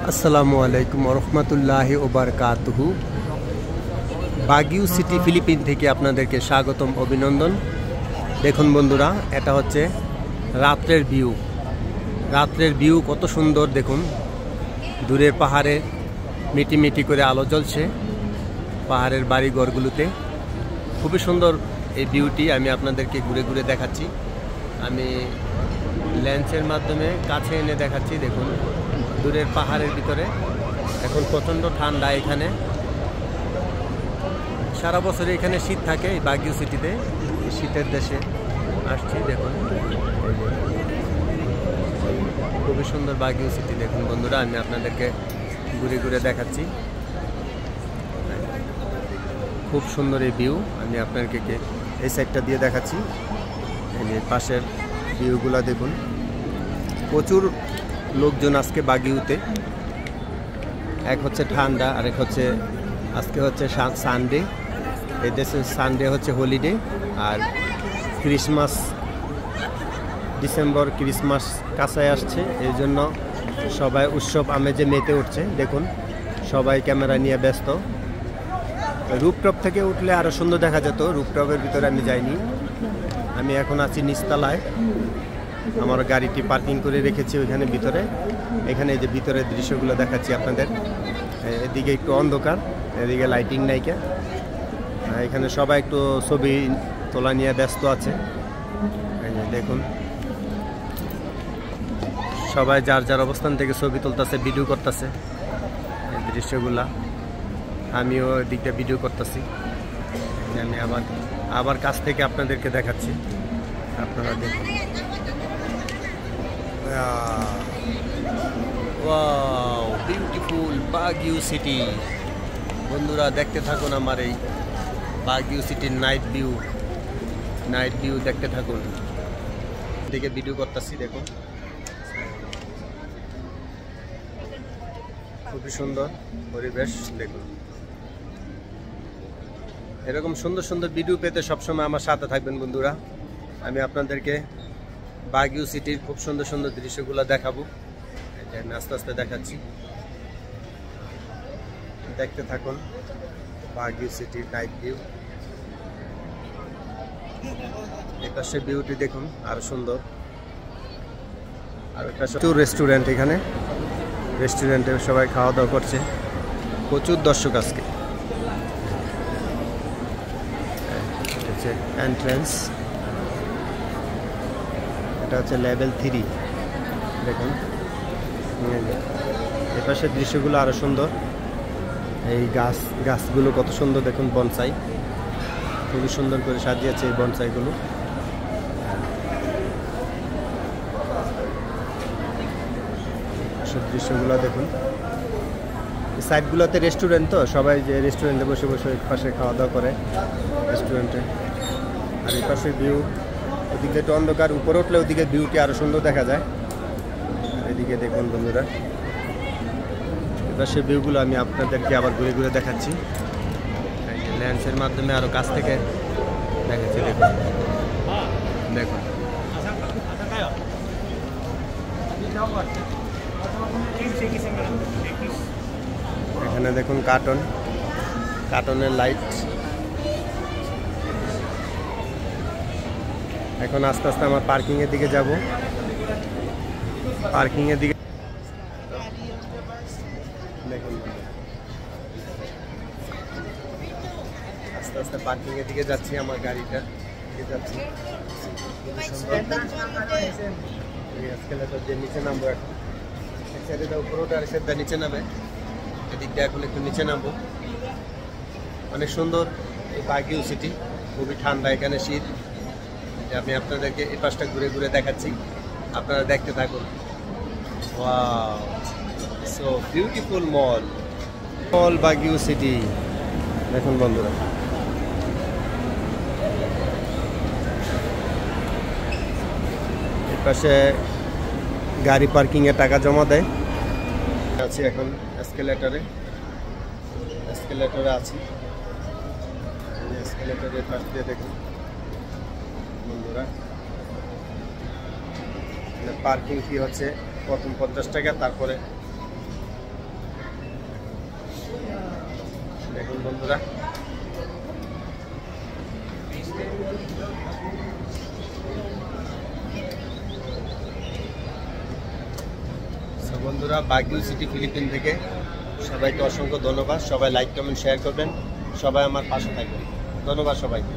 আসসালামু আলাইকুম রহমতুল্লাহি ওবারকাতুহু। বাগিউ সিটি ফিলিপিন থেকে আপনাদেরকে স্বাগতম, অভিনন্দন। দেখুন বন্ধুরা, এটা হচ্ছে রাত্রের ভিউ। রাত্রের ভিউ কত সুন্দর দেখুন। দূরের পাহাড়ে মিটি মিটি করে আলো জ্বলছে, পাহাড়ের বাড়ি ঘরগুলোতে। খুবই সুন্দর এই ভিউটি আমি আপনাদেরকে ঘুরে ঘুরে দেখাচ্ছি। আমি লেন্সের মাধ্যমে কাছে এনে দেখাচ্ছি। দেখুন দূরের পাহাড়ের ভিতরে এখন প্রচণ্ড ঠান্ডা। এখানে সারা বছর এখানে শীত থাকে এই বাগিউ সিটিতে। শীতের দেশে আসছি। দেখুন খুবই সুন্দর বাগিউ সিটি। দেখুন বন্ধুরা, আমি আপনাদেরকে ঘুরে ঘুরে দেখাচ্ছি। খুব সুন্দর এই ভিউ। আমি আপনাদেরকে এই সাইডটা দিয়ে দেখাচ্ছি। এই পাশের ভিউগুলা দেখুন। প্রচুর লোকজন আজকে বাগিউতে। এক হচ্ছে ঠান্ডা, আরেক হচ্ছে আজকে হচ্ছে সানডে। এই দেশে সানডে হচ্ছে হলিডে। আর ক্রিসমাস, ডিসেম্বর ক্রিসমাস কাছায় আসছে, এই জন্য সবাই উৎসব আমেজে মেতে উঠছে। দেখুন সবাই ক্যামেরা নিয়ে ব্যস্ত। রুপটপ থেকে উঠলে আরও সুন্দর দেখা যেত। রুপটপের ভিতরে আমি যাইনি। আমি এখন আছি নিচতলায়। আমার গাড়িটি পার্কিং করে রেখেছি ওইখানে ভিতরে। এখানে এই যে ভিতরের দৃশ্যগুলো দেখাচ্ছি আপনাদের। এদিকে একটু অন্ধকার, এদিকে লাইটিং নাইকা। এখানে সবাই একটু ছবি তোলা নিয়ে ব্যস্ত আছে। দেখুন সবাই যার যার অবস্থান থেকে ছবি তুলতেছে, ভিডিও করতেছে এই দৃশ্যগুলা। আমিও এদিকটা ভিডিও করতেছি। আমি আবার কাছ থেকে আপনাদেরকে দেখাচ্ছি, আপনারা দেখুন। Wow, beautiful Baguio city. বন্ধুরা দেখতে থাকুন আমার এই বাগিউ সিটির নাইট ভিউ দেখতে থাকুন। এদিকে ভিডিও করতেছি। দেখুন খুবই সুন্দর পরিবেশ। দেখুন এরকম সুন্দর সুন্দর ভিডিও পেতে সবসময় আমার সাথে থাকবেন বন্ধুরা। আমি আপনাদেরকে বাগিউ সিটির খুব সুন্দর সুন্দর দৃশ্যগুলো দেখাবো। আমি আস্তে আস্তে দেখাচ্ছি, দেখতে থাকুন। বাগিউ সিটির নাইট ভিউ। এই পাশে ভিউটি দেখুন আরো সুন্দর। আর একটা রেস্টুরেন্ট, এখানে রেস্টুরেন্টে সবাই খাওয়া দাওয়া করছে। প্রচুর দর্শক আজকে। হচ্ছে এন্ট্রেন্স, এটা হচ্ছে লেভেল 3। দেখুন এ পাশের দৃশ্যগুলো আরো সুন্দর। এই গাছগুলো কত সুন্দর দেখুন। বনসাই খুবই সুন্দর করে সাজিয়েছে এই বনসাইগুলো। সব দৃশ্যগুলো দেখুন। এই সাইডগুলোতে রেস্টুরেন্ট, তো সবাই যে রেস্টুরেন্টে বসে বসে পাশে খাওয়া দাওয়া করে রেস্টুরেন্টে। আর এই পাশে ভিউ, ওদিকে একটু অন্ধকার, উপরে উঠলে ওদিকে ভিউটি আরো সুন্দর দেখা যায়। এদিকে দেখুন বন্ধুরা, এবার সে ভিউগুলো আমি আপনাদেরকে আবার ঘুরে ঘুরে দেখাচ্ছি। লেন্সের মাধ্যমে আরো কাছ থেকে দেখাচ্ছি। দেখুন দেখুন এখানে দেখুন কার্টনের লাইট। এখন আস্তে আস্তে আমার পার্কিং এর দিকে যাব। পার্কিং এর দিকে দেখুন, আস্তে আস্তে পার্কিং এর দিকে যাচ্ছি। আমার গাড়িটা দিকে যাচ্ছি। এসকেলেটর দিয়ে নিচে নামবো এখন। এক সাইডে উপরে ওঠে, আরেক সাইডে নিচে নামে। এদিকটা এখন একটু নিচে নামবো। অনেক সুন্দর এই বাগিউ সিটি। খুবই ঠান্ডা, এখানে শীত। আমি আপনাদেরকে এই পাশটা ঘুরে ঘুরে দেখাচ্ছি, আপনারা দেখতে থাকুন। ওয়াও, সো বিউটিফুল মল বাগিউ সিটি। দেখুন বন্ধুরা, এই পাশে গাড়ি পার্কিং এ টাকা জমা দেয়। আছি এখন এসকেলেটরে আছি। এসকেলেটরের পাশ দিয়ে দেখুন বন্ধুরা, পার্কিং ফি হচ্ছে প্রথম 50 টাকা, তারপরে দেখুন বন্ধুরা, বন্ধুরা বাগিউ সিটি ফিলিপিন থেকে সবাইকে অসংখ্য ধন্যবাদ। সবাই লাইক কমেন্ট শেয়ার করবেন, সবাই আমার পাশে থাকবেন। ধন্যবাদ সবাইকে।